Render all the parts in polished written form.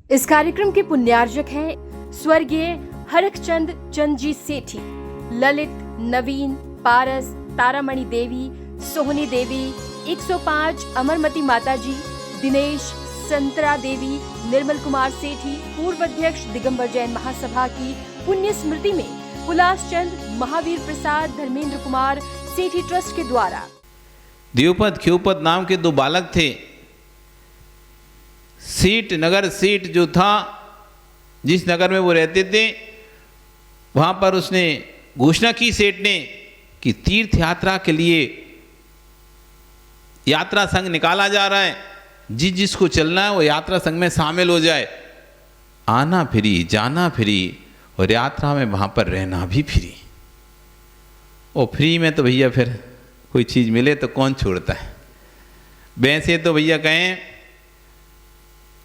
इस कार्यक्रम के पुण्यार्जक हैं स्वर्गीय हरखचंद चंद जी सेठी, ललित, नवीन, पारस, तारामणि देवी, सोहनी देवी, 105 अमरमती माताजी, दिनेश, संतरा देवी, निर्मल कुमार सेठी, पूर्व अध्यक्ष दिगंबर जैन महासभा की पुण्य स्मृति में पुलास चंद, महावीर प्रसाद, धर्मेंद्र कुमार सेठी ट्रस्ट के द्वारा देवपद ख्योपद नाम के दो बालक थे। सीट नगर सीट जो था, जिस नगर में वो रहते थे, वहाँ पर उसने घोषणा की सेठ ने कि तीर्थ यात्रा के लिए यात्रा संघ निकाला जा रहा है, जिसको चलना है वो यात्रा संघ में शामिल हो जाए। आना फ्री, जाना फ्री और यात्रा में वहाँ पर रहना भी फ्री। और फ्री में तो भैया फिर कोई चीज़ मिले तो कौन छोड़ता है। वैसे तो भैया कहें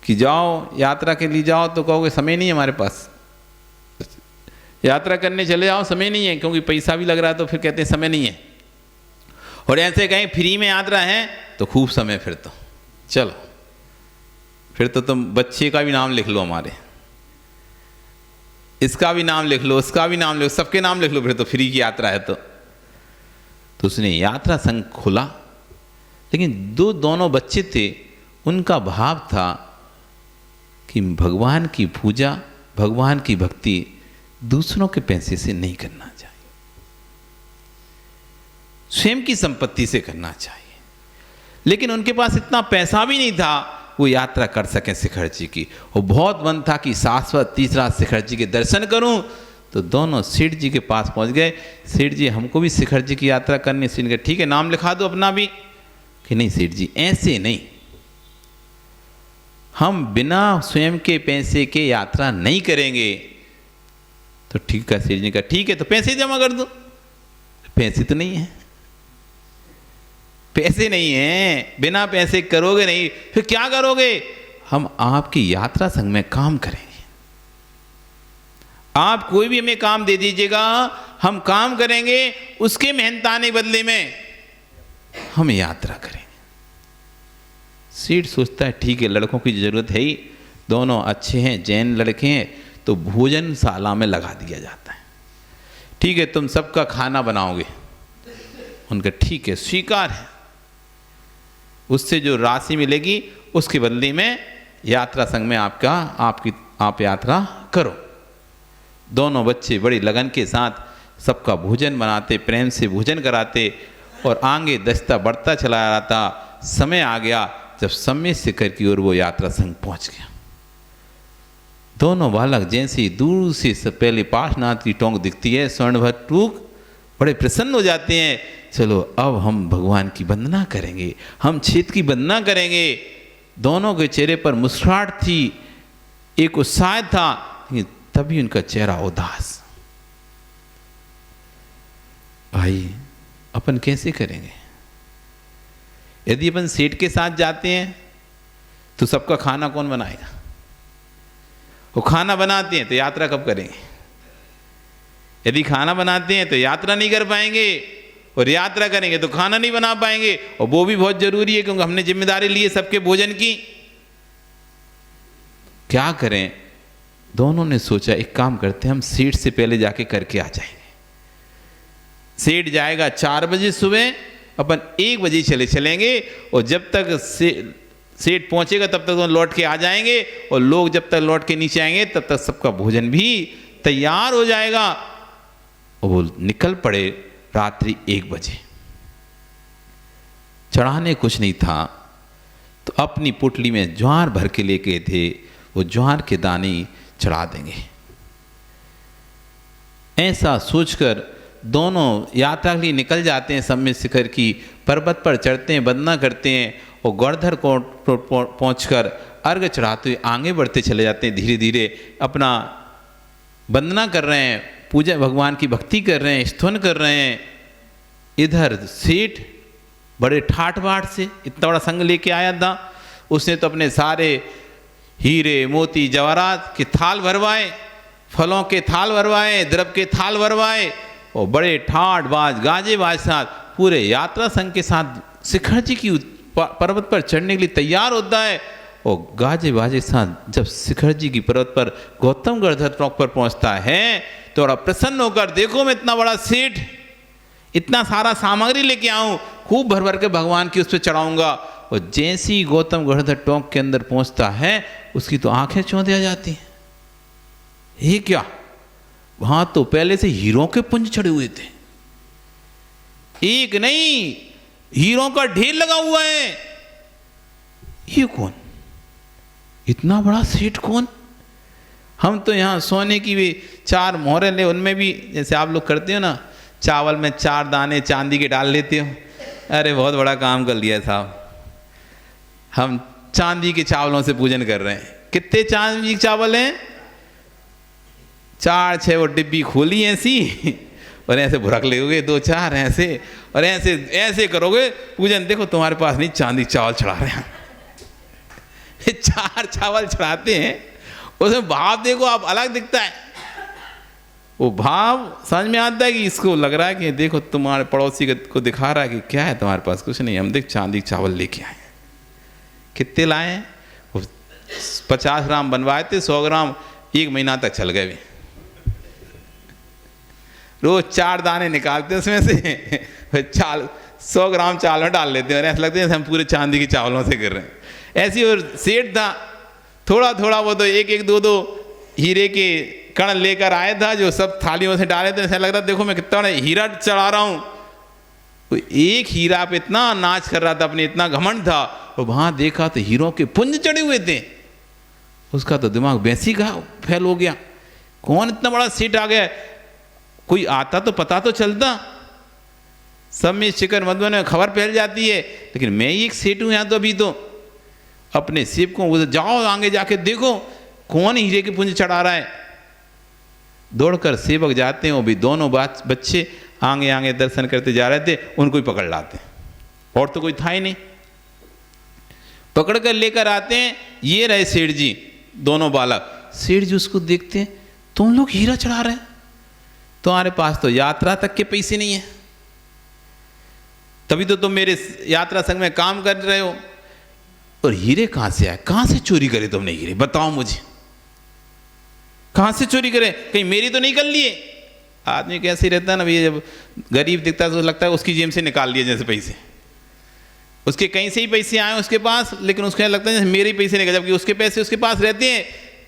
कि जाओ यात्रा के लिए जाओ तो कहोगे समय नहीं है हमारे पास, यात्रा करने चले जाओ समय नहीं है, क्योंकि पैसा भी लग रहा है तो फिर कहते हैं समय नहीं है। और ऐसे कहें फ्री में यात्रा है तो खूब समय, फिर तो चलो, फिर तो तुम बच्चे का भी नाम लिख लो, हमारे इसका भी नाम लिख लो, उसका भी नाम लिख लो, सबके नाम लिख लो, फिर तो फ्री की यात्रा है। तो उसने यात्रा संघ खोला। लेकिन दोनों बच्चे थे, उनका भाव था कि भगवान की पूजा, भगवान की भक्ति दूसरों के पैसे से नहीं करना चाहिए, स्वयं की संपत्ति से करना चाहिए। लेकिन उनके पास इतना पैसा भी नहीं था वो यात्रा कर सकें शिखर जी की। और बहुत मन था कि शाश्वत तीसरा शिखर जी के दर्शन करूं। तो दोनों सेठ जी के पास पहुंच गए। सेठ जी हमको भी शिखर जी की यात्रा करनी। सेठ जी ठीक है, नाम लिखा दो अपना भी। कि नहीं सेठ जी, ऐसे नहीं, हम बिना स्वयं के पैसे के यात्रा नहीं करेंगे। तो ठीक है, सेठ जी का ठीक है, तो पैसे जमा कर दो। पैसे तो नहीं है, पैसे नहीं है, बिना पैसे करोगे नहीं, फिर क्या करोगे? हम आपकी यात्रा संघ में काम करेंगे, आप कोई भी हमें काम दे दीजिएगा, हम काम करेंगे, उसके मेहनताने बदले में हम यात्रा करेंगे। सेठ सोचता है ठीक है, लड़कों की जरूरत है ही, दोनों अच्छे हैं, जैन लड़के हैं, तो भोजनशाला में लगा दिया जाता है। ठीक है, तुम सबका खाना बनाओगे। उनका ठीक है, स्वीकार है। उससे जो राशि मिलेगी उसके बदले में यात्रा संघ में आप यात्रा करो। दोनों बच्चे बड़ी लगन के साथ सबका भोजन बनाते, प्रेम से भोजन कराते और आगे दस्ता बढ़ता चला रहा था। समय आ गया जब समय शिखर की ओर वो यात्रा संघ पहुंच गया। दोनों बालक जैसे ही दूर से पहले पार्श्वनाथ की टोंक दिखती है, स्वर्णभर टूक, बड़े प्रसन्न हो जाते हैं। चलो अब हम भगवान की वंदना करेंगे, हम क्षेत्र की वंदना करेंगे। दोनों के चेहरे पर मुस्कुराहट थी, एक उत्साह था, तभी उनका चेहरा उदास। भाई अपन कैसे करेंगे? यदि अपन सेठ के साथ जाते हैं तो सबका खाना कौन बनाएगा? वो खाना बनाते हैं तो यात्रा कब करेंगे? यदि खाना बनाते हैं तो यात्रा नहीं कर पाएंगे, और यात्रा करेंगे तो खाना नहीं बना पाएंगे, और वो भी बहुत जरूरी है क्योंकि हमने जिम्मेदारी ली है सबके भोजन की। क्या करें? दोनों ने सोचा एक काम करते हैं, हम सेठ से पहले जाके करके आ जाएंगे। सेठ जाएगा 4 बजे सुबह, अपन 1 बजे चलेंगे, और जब तक सेठ पहुंचेगा तब तक तो लौट के आ जाएंगे, और लोग जब तक लौट के नीचे आएंगे तब तक सबका भोजन भी तैयार हो जाएगा। और वो निकल पड़े रात्रि 1 बजे। चढ़ाने कुछ नहीं था, तो अपनी पुटली में ज्वार भर के लेके थे, वो ज्वार के दाने चढ़ा देंगे। ऐसा सोचकर दोनों यात्रा के लिए निकल जाते हैं। सम्य शिखर की पर्वत पर चढ़ते हैं, वंदना करते हैं, और गौरधर को पहुंचकर अर्घ चढ़ाते हुए आगे बढ़ते चले जाते हैं। धीरे धीरे अपना वंदना कर रहे हैं, पूजा भगवान की भक्ति कर रहे हैं, स्तवन कर रहे हैं। इधर सेठ बड़े ठाठ बाट से इतना बड़ा संग लेके आया था, उसने तो अपने सारे हीरे मोती जवाहरात के थाल भरवाए, फलों के थाल भरवाए, द्रव्य के थाल भरवाए, और बड़े ठाठ बाज गाजे बाज साथ पूरे यात्रा संघ के साथ शिखर जी की पर्वत पर चढ़ने के लिए तैयार होता है। और गाजे बाजे के साथ जब शिखर जी की पर्वत पर गौतम गढ़धर टोंक पर पहुंचता है तो बड़ा प्रसन्न होकर, देखो मैं इतना बड़ा सेठ, इतना सारा सामग्री लेके आऊं, खूब भर भर के भगवान की उस पर चढ़ाऊंगा। और जैसे ही गौतम गढ़धर टोंक के अंदर पहुंचता है उसकी तो आंखें चौंधिया जाती हैं। ये क्या, वहां तो पहले से हीरों के पुंज चढ़े हुए थे, एक नहीं हीरों का ढेर लगा हुआ है। ये कौन, इतना बड़ा सेठ कौन? हम तो यहाँ सोने की भी 4 मोहरें ले, उनमें भी जैसे आप लोग करते हो ना, चावल में 4 दाने चांदी के डाल लेते हो। अरे बहुत बड़ा काम कर लिया साहब, हम चांदी के चावलों से पूजन कर रहे हैं। कितने चांदी के चावल हैं? 4-6 वो डिब्बी खोली ऐसी और ऐसे भुरक लेोगे 2-4 ऐसे, और ऐसे ऐसे करोगे पूजन। देखो तुम्हारे पास नहीं, चांदी चावल चढ़ा रहे हैं। 4 चावल चढ़ाते हैं, उसमें भाव देखो आप अलग दिखता है। वो भाव समझ में आता है कि इसको लग रहा है कि देखो तुम्हारे पड़ोसी को दिखा रहा है कि क्या है तुम्हारे पास, कुछ नहीं, हम देख चांदी चावल लेके आए। कितने लाए हैं? 50 ग्राम बनवाए थे, 100 ग्राम 1 महीना तक चल गए। रोज 4 दाने निकालते हैं उसमें से, 100 ग्राम चावल में डाल लेते हैं और ऐसा लगता है हम पूरे चांदी के चावलों से कर रहे हैं। ऐसी और सेठ था, थोड़ा थोड़ा वो तो 1-1, 2-2 हीरे के कण लेकर आया था, जो सब थालियों से डाले थे। ऐसा लग रहा देखो मैं कितना बड़ा हीरा चढ़ा रहा हूँ। तो एक हीरा पे इतना नाच कर रहा था, अपने इतना घमंड था, और वहां देखा तो हीरों के पुंज चढ़े हुए थे। उसका तो दिमाग वैसी का फैल हो गया, कौन इतना बड़ा सेठ आ गया? कोई आता तो पता तो चलता, सब में शिखर मधुबन में खबर फैल जाती है, लेकिन मैं ही एक सेठ हूं यहाँ। तो अभी तो अपने सेब को जाओ आगे जाके देखो कौन हीरे के पुंज चढ़ा रहा है। दौड़कर सेवक जाते हैं, वो भी दोनों बच्चे आगे आगे दर्शन करते जा रहे थे, उनको ही पकड़ लाते हैं, और तो कोई था ही नहीं। पकड़ कर लेकर आते हैं, ये रहे सेठ जी, दोनों बालक। सेठ जी उसको देखते हैं, तुम लोग हीरा चढ़ा रहे हैं, तुम्हारे पास तो यात्रा तक के पैसे नहीं है, तभी तो तुम मेरे यात्रा संघ में काम कर रहे हो, और हीरे कहां से आए? कहां से चोरी करे तुमने हीरे? बताओ मुझे, कहां से चोरी करे? कहीं मेरी तो नहीं कर लिए? आदमी कैसे रहता है ना भैया, जब गरीब दिखता है तो लगता है उसकी जेब से निकाल लिए जैसे पैसे, उसके कहीं से ही पैसे आए उसके पास, लेकिन उसको लगता है जैसे मेरे ही पैसे निकल, जबकि उसके पैसे उसके पास रहते हैं,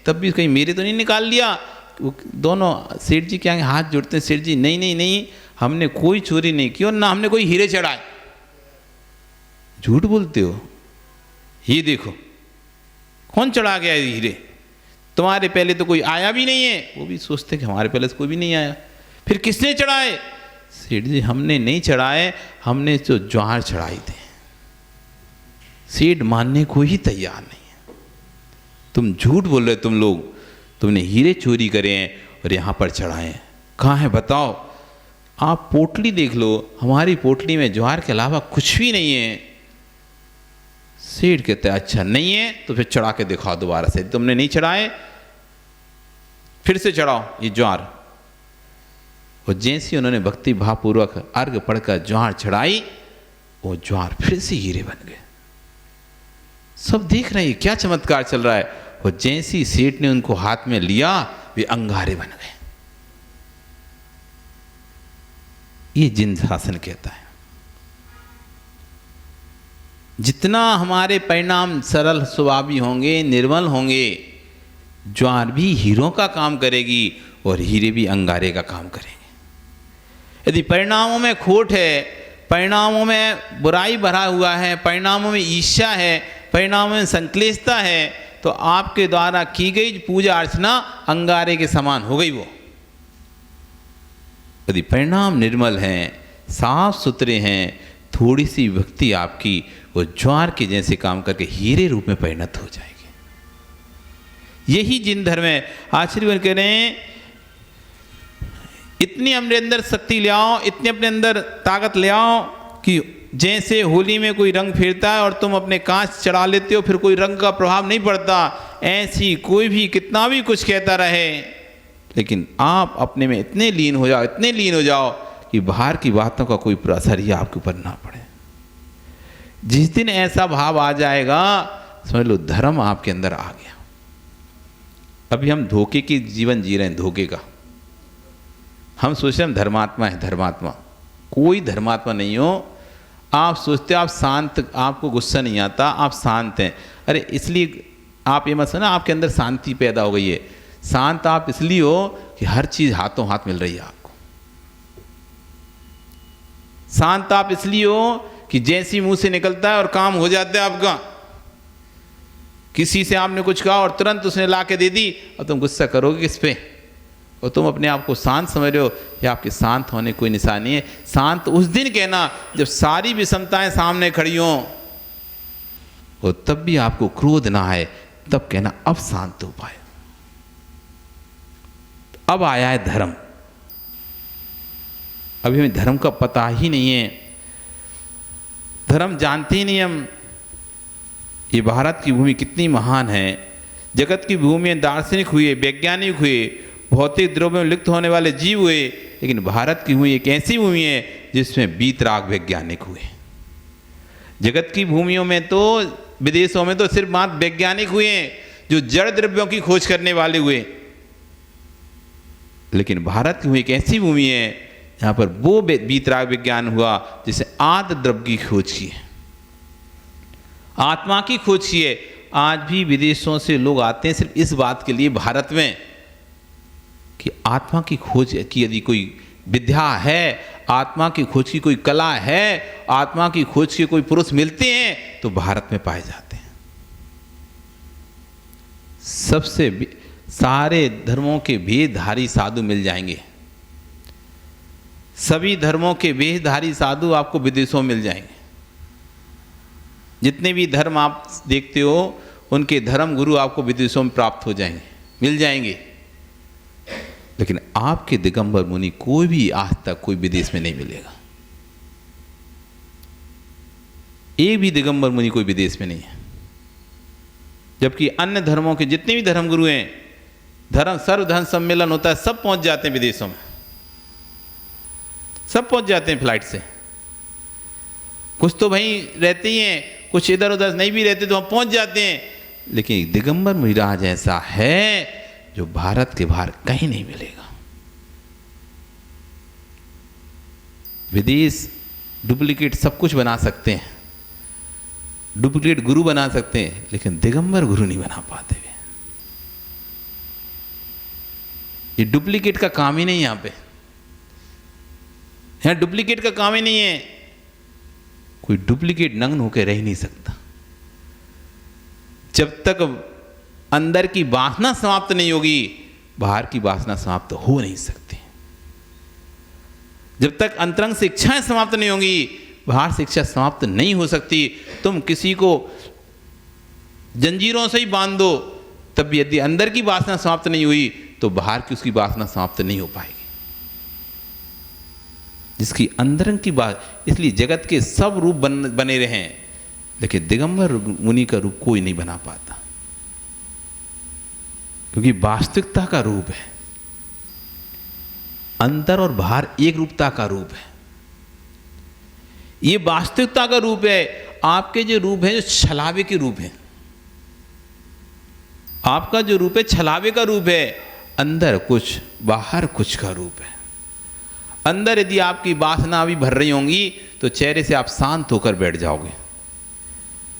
तब भी कहीं मेरे तो नहीं निकाल लिया। दोनों सेठ जी के आगे हाथ जोड़ते हैं। सेठ जी नहीं नहीं नहीं, हमने कोई चोरी नहीं की और ना हमने कोई हीरे चढ़ाए। झूठ बोलते हो, ये देखो कौन चढ़ा गया हीरे, तुम्हारे पहले तो कोई आया भी नहीं है। वो भी सोचते कि हमारे पहले से कोई भी नहीं आया, फिर किसने चढ़ाए? सेठ जी हमने नहीं चढ़ाए, हमने तो ज्वार चढ़ाई थे। सेठ मानने को ही तैयार नहीं है। तुम झूठ बोल रहे, तुम लोग, तुमने हीरे चोरी करे हैं और यहां पर चढ़ाए हैं। कहाँ है बताओ? आप पोटली देख लो, हमारी पोटली में ज्वार के अलावा कुछ भी नहीं है। सेठ कहते हैं अच्छा नहीं है तो फिर चढ़ा के दिखाओ दोबारा से। तुमने नहीं चढ़ाए, फिर से चढ़ाओ ये ज्वार। और जैसे उन्होंने भक्ति भावपूर्वक अर्घ पढ़कर ज्वार चढ़ाई, वो ज्वार फिर से हीरे बन गए। सब देख रहे हैं क्या चमत्कार चल रहा है। और जैसे ही सेठ ने उनको हाथ में लिया, वे अंगारे बन गए। ये जिन शासन कहता है, जितना हमारे परिणाम सरल स्वभावी होंगे, निर्मल होंगे, ज्वार भी हीरों का काम करेगी और हीरे भी अंगारे का काम करेंगे। यदि परिणामों में खोट है, परिणामों में बुराई भरा हुआ है, परिणामों में ईर्ष्या है, परिणामों में संक्लेशता है, तो आपके द्वारा की गई पूजा अर्चना अंगारे के समान हो गई। वो यदि परिणाम निर्मल हैं, साफ सुथरे हैं, थोड़ी सी भक्ति आपकी वो ज्वार के जैसे काम करके हीरे रूप में परिणत हो जाएगी। यही जिन धर्म है। आचार्य कह रहे हैं इतनी अपने अंदर शक्ति ले आओ, इतनी अपने अंदर ताकत ले आओ कि जैसे होली में कोई रंग फेरता है और तुम अपने कांच चढ़ा लेते हो, फिर कोई रंग का प्रभाव नहीं पड़ता, ऐसी कोई भी कितना भी कुछ कहता रहे, लेकिन आप अपने में इतने लीन हो जाओ, इतने लीन हो जाओ कि बाहर की बातों का कोई असर ही आपके ऊपर ना पड़े। जिस दिन ऐसा भाव आ जाएगा समझ लो धर्म आपके अंदर आ गया। अभी हम धोखे की जीवन जी रहे हैं, धोखे का। हम सोचते हैं हम धर्मात्मा है, धर्मात्मा। कोई धर्मात्मा नहीं हो। आप सोचते हो आप शांत, आपको गुस्सा नहीं आता, आप शांत हैं। अरे इसलिए आप ये मत समझना आपके अंदर शांति पैदा हो गई है। शांत आप इसलिए हो कि हर चीज हाथों हाथ मिल रही है आपको। शांत आप इसलिए हो कि जैसी मुंह से निकलता है और काम हो जाता है आपका। किसी से आपने कुछ कहा और तुरंत उसने ला के दे दी और तुम गुस्सा करोगे किस पे? और तुम अपने आप को शांत समझ रहे हो। ये आपके शांत होने कोई निशानी है। शांत उस दिन कहना जब सारी विषमताएं सामने खड़ी हों और तब भी आपको क्रोध ना आए, तब कहना अब शांत हो पाए। अब आया है धर्म। अभी हमें धर्म का पता ही नहीं है, धर्म जानते ही नहीं हम। ये भारत की भूमि कितनी महान है। जगत की भूमि में दार्शनिक हुए, वैज्ञानिक हुए, भौतिक द्रव्यों में लिप्त होने वाले जीव हुए, लेकिन भारत की भूमि एक ऐसी भूमि है जिसमें वीतराग वैज्ञानिक हुए। जगत की भूमियों में तो, विदेशों में तो सिर्फ मात्र वैज्ञानिक हुए हैं जो जड़ द्रव्यों की खोज करने वाले हुए, लेकिन भारत की भूमि एक ऐसी भूमि है जहां पर वो वीतराग विज्ञान हुआ जिसे आदि द्रव्य की खोज की है, आत्मा की खोज की है। आज भी विदेशों से लोग आते हैं सिर्फ इस बात के लिए भारत में कि आत्मा की खोज की यदि कोई विद्या है, आत्मा की खोज की कोई कला है, आत्मा की खोज के कोई पुरुष मिलते हैं तो भारत में पाए जाते हैं। सबसे सारे धर्मों के वेदधारी साधु मिल जाएंगे। सभी धर्मों के वेदधारी साधु आपको विदेशों में मिल जाएंगे। जितने भी धर्म आप देखते हो उनके धर्म गुरु आपको विदेशों में प्राप्त हो जाएंगे, मिल जाएंगे। लेकिन आपके दिगंबर मुनि कोई भी आज तक कोई विदेश में नहीं मिलेगा। एक भी दिगंबर मुनि कोई विदेश में नहीं है। जबकि अन्य धर्मों के जितने भी धर्म गुरु हैं, धर्म सर्वधर्म सम्मेलन होता है, सब पहुंच जाते हैं विदेशों में, सब पहुंच जाते हैं फ्लाइट से। कुछ तो वहीं रहते ही हैं, कुछ इधर उधर नहीं भी रहते तो हम पहुंच जाते हैं। लेकिन दिगंबर मुनिराज ऐसा है जो भारत के बाहर कहीं नहीं मिलेगा। विदेश डुप्लीकेट सब कुछ बना सकते हैं, डुप्लीकेट गुरु बना सकते हैं, लेकिन दिगंबर गुरु नहीं बना पाते वे। ये डुप्लीकेट का काम ही नहीं, यहां पे यहां डुप्लीकेट का काम ही नहीं है। कोई डुप्लीकेट नग्न होकर रह नहीं सकता। जब तक अंदर की वासना समाप्त नहीं होगी, बाहर की वासना समाप्त हो नहीं सकती। जब तक अंतरंग शिक्षाएं समाप्त नहीं होंगी, बाहर शिक्षा समाप्त नहीं हो सकती। तुम किसी को जंजीरों से ही बांध दो, तब भी यदि अंदर की वासना समाप्त नहीं हुई तो बाहर की उसकी वासना समाप्त नहीं हो पाएगी। जिसकी अंदरंग की बात, इसलिए जगत के सब रूप बने रहे, लेकिन दिगंबर मुनि का रूप कोई नहीं बना पाता, क्योंकि वास्तविकता का रूप है। अंदर और बाहर एक रूपता का रूप है। ये वास्तविकता का रूप है। आपके जो रूप है जो छलावे के रूप है, आपका जो रूप है छलावे का रूप है। अंदर कुछ बाहर कुछ का रूप है। अंदर यदि आपकी वासना अभी भर रही होंगी तो चेहरे से आप शांत होकर बैठ जाओगे।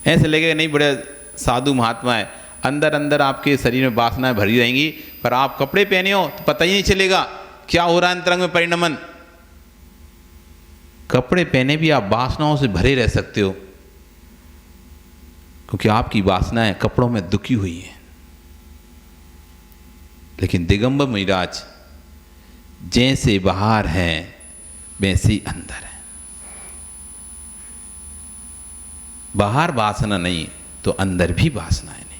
ऐसे लगेगा नहीं बड़े साधु महात्मा है। अंदर अंदर आपके शरीर में वासनाएं भरी रहेंगी, पर आप कपड़े पहने हो तो पता ही नहीं चलेगा क्या हो रहा है अंतरंग में परिणमन। कपड़े पहने भी आप वासनाओं से भरे रह सकते हो, क्योंकि आपकी वासनाएं कपड़ों में दुखी हुई है। लेकिन दिगंबर मुनिराज जैसे बाहर हैं वैसे ही अंदर है। बाहर वासना नहीं तो अंदर भी वासनाएं नहीं,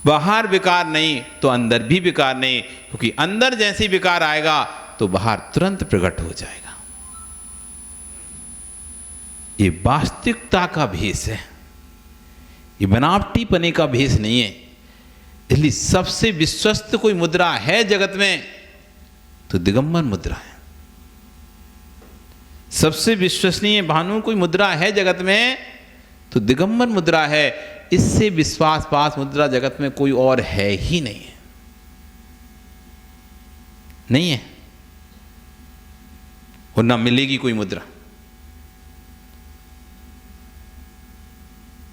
बाहर विकार नहीं तो अंदर भी विकार नहीं, क्योंकि अंदर जैसे विकार आएगा तो बाहर तुरंत प्रकट हो जाएगा। ये वास्तविकता का भेष है, ये बनावटी पने का भेष नहीं है। इसलिए सबसे विश्वस्त कोई मुद्रा है जगत में तो दिगंबर मुद्रा है। सबसे विश्वसनीय भानु कोई मुद्रा है जगत में तो दिगंबर मुद्रा है। इससे विश्वास पास मुद्रा जगत में कोई और है ही नहीं है, नहीं है, और ना मिलेगी कोई मुद्रा।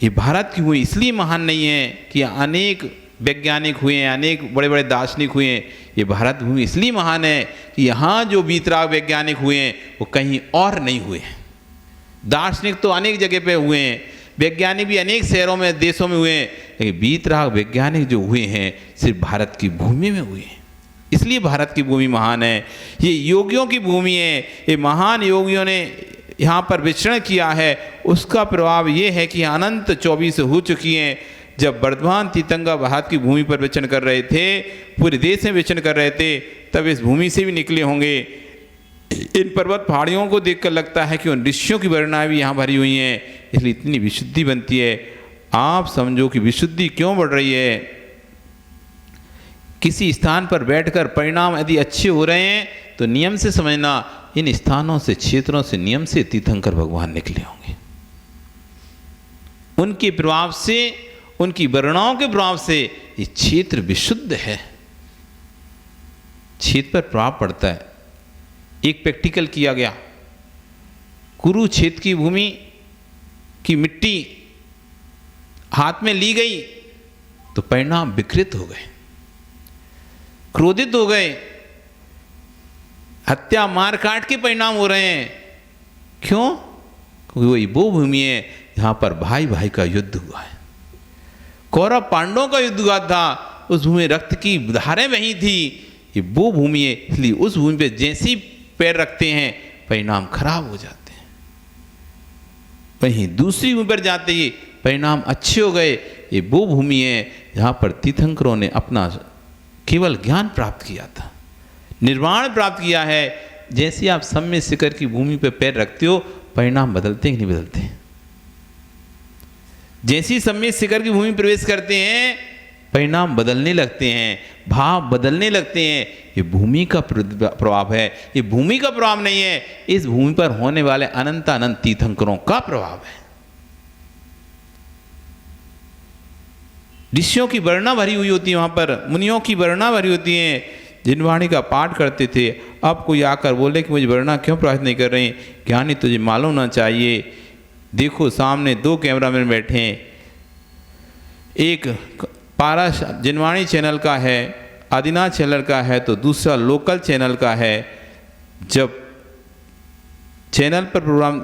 ये भारत की हुई इसलिए महान नहीं है कि अनेक वैज्ञानिक हुए हैं, अनेक बड़े बड़े दार्शनिक हुए हैं। ये भारत भूमि इसलिए महान है कि यहाँ जो वीतराग वैज्ञानिक हुए हैं वो कहीं और नहीं हुए हैं। दार्शनिक तो अनेक जगह पे हुए हैं, वैज्ञानिक भी अनेक शहरों में देशों में हुए हैं, लेकिन वीतराग वैज्ञानिक जो हुए हैं सिर्फ भारत की भूमि में हुए हैं। इसलिए भारत की भूमि महान है। ये योगियों की भूमि है। ये महान योगियों ने यहाँ पर विचरण किया है, उसका प्रभाव ये है कि अनंत 24 हो चुकी हैं। जब वर्धमान तीर्थंकर भारत की भूमि पर विचरण कर रहे थे, पूरे देश में विचरण कर रहे थे, तब इस भूमि से भी निकले होंगे। इन पर्वत पहाड़ियों को देखकर लगता है कि उन ऋषियों की वर्णनाएं भी यहाँ भरी हुई हैं, इसलिए इतनी विशुद्धि बनती है। आप समझो कि विशुद्धि क्यों बढ़ रही है। किसी स्थान पर बैठकर परिणाम यदि अच्छे हो रहे हैं तो नियम से समझना, इन स्थानों से, क्षेत्रों से, नियम से तीर्थंकर भगवान निकले होंगे। उनके प्रभाव से, उनकी वर्णनाओं के प्रभाव से ये क्षेत्र विशुद्ध है। क्षेत्र पर प्रभाव पड़ता है। एक प्रैक्टिकल किया गया, कुरुक्षेत्र की भूमि की मिट्टी हाथ में ली गई तो परिणाम विकृत हो गए, क्रोधित हो गए, हत्या मार काट के परिणाम हो रहे हैं। क्यों? क्योंकि वो भूमि है जहां पर भाई भाई का युद्ध हुआ है। कौरव पांडवों का युद्ध हुआ था, उस भूमि रक्त की धारें बही थी। ये वो भूमि है, इसलिए उस भूमि पे जैसे ही पैर रखते हैं परिणाम खराब हो जाते हैं। वहीं दूसरी भूमि पर जाते ही परिणाम अच्छे हो गए। ये वो भूमि है जहां पर तीर्थंकरों ने अपना केवल ज्ञान प्राप्त किया था, निर्वाण प्राप्त किया है। जैसे आप सम्यक शिखर की भूमि पर पैर रखते हो, परिणाम बदलते हैं कि नहीं बदलते? जैसे ही सम्यक शिखर की भूमि में प्रवेश करते हैं परिणाम बदलने लगते हैं, भाव बदलने लगते हैं। ये भूमि का प्रभाव है, ये भूमि का प्रभाव नहीं है, इस भूमि पर होने वाले अनंत अनंत तीर्थंकरों का प्रभाव है। ऋषियों की वर्णना भरी हुई होती है, वहां पर मुनियों की वर्णना भरी होती है, जिन वाणी का पाठ करते थे। अब कोई आकर बोले कि मुझे वर्णना क्यों प्रभावित नहीं कर रही? ज्ञानी तुझे मालूम ना चाहिए। देखो सामने दो कैमरामैन बैठे हैं, एक पारस जिनवाणी चैनल का है, आदिनाथ चैनल का है, तो दूसरा लोकल चैनल का है। जब चैनल पर प्रोग्राम,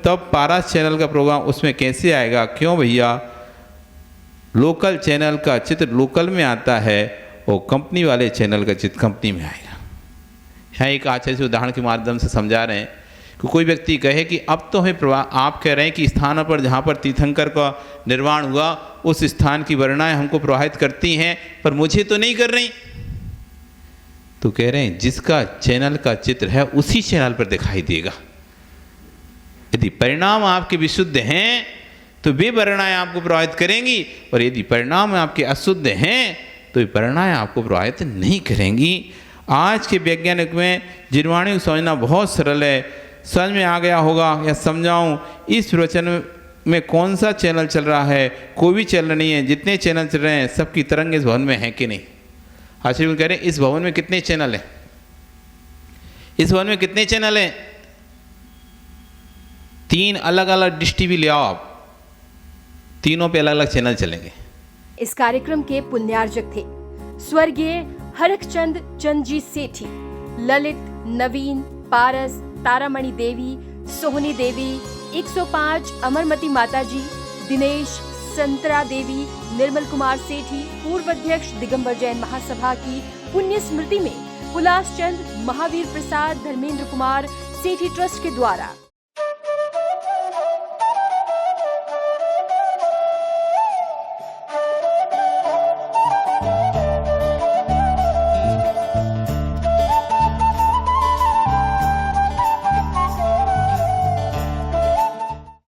तब पारस चैनल का प्रोग्राम उसमें कैसे आएगा? क्यों भैया? लोकल चैनल का चित्र लोकल में आता है और कंपनी वाले चैनल का चित्र कंपनी में आएगा। यहाँ एक आचार्य से उदाहरण के माध्यम से समझा रहे हैं कि कोई व्यक्ति कहे कि अब तो हमें आप कह रहे हैं कि स्थानों पर जहाँ पर तीर्थंकर का निर्माण हुआ उस स्थान की वर्णनाएं हमको प्रभावित करती हैं, पर मुझे तो नहीं कर रही। तो कह रहे हैं जिसका चैनल का चित्र है उसी चैनल पर दिखाई देगा। यदि परिणाम आपके विशुद्ध हैं तो वे वर्णनाएं आपको प्रभावित करेंगी, और यदि परिणाम आपके अशुद्ध हैं तो ये वर्णनाएं आपको प्रभावित नहीं करेंगी। आज के वैज्ञानिक में जिनवाणी को समझना बहुत सरल है, समझ में आ गया होगा। या समझाऊं इस प्रवचन में कौन सा चैनल चल रहा है? कोई भी चैनल नहीं है। जितने चैनल चल रहे हैं सबकी तरंग इस भवन में है कि नहीं? आचार्य कह रहे हैं इस भवन में कितने चैनल हैं? इस भवन में कितने चैनल हैं? 3 अलग अलग डिश टीवी ले आओ आप, तीनों पे अलग अलग चैनल चलेंगे। इस कार्यक्रम के पुण्यार्जक थे स्वर्गीय हरकचंद चंद जी सेठी, ललित, नवीन, पारस, तारामणि देवी, सोहनी देवी, 105 अमरमती माताजी, दिनेश, संतरा देवी, निर्मल कुमार सेठी, पूर्व अध्यक्ष दिगंबर जैन महासभा की पुण्य स्मृति में हुलास चंद, महावीर प्रसाद, धर्मेंद्र कुमार सेठी ट्रस्ट के द्वारा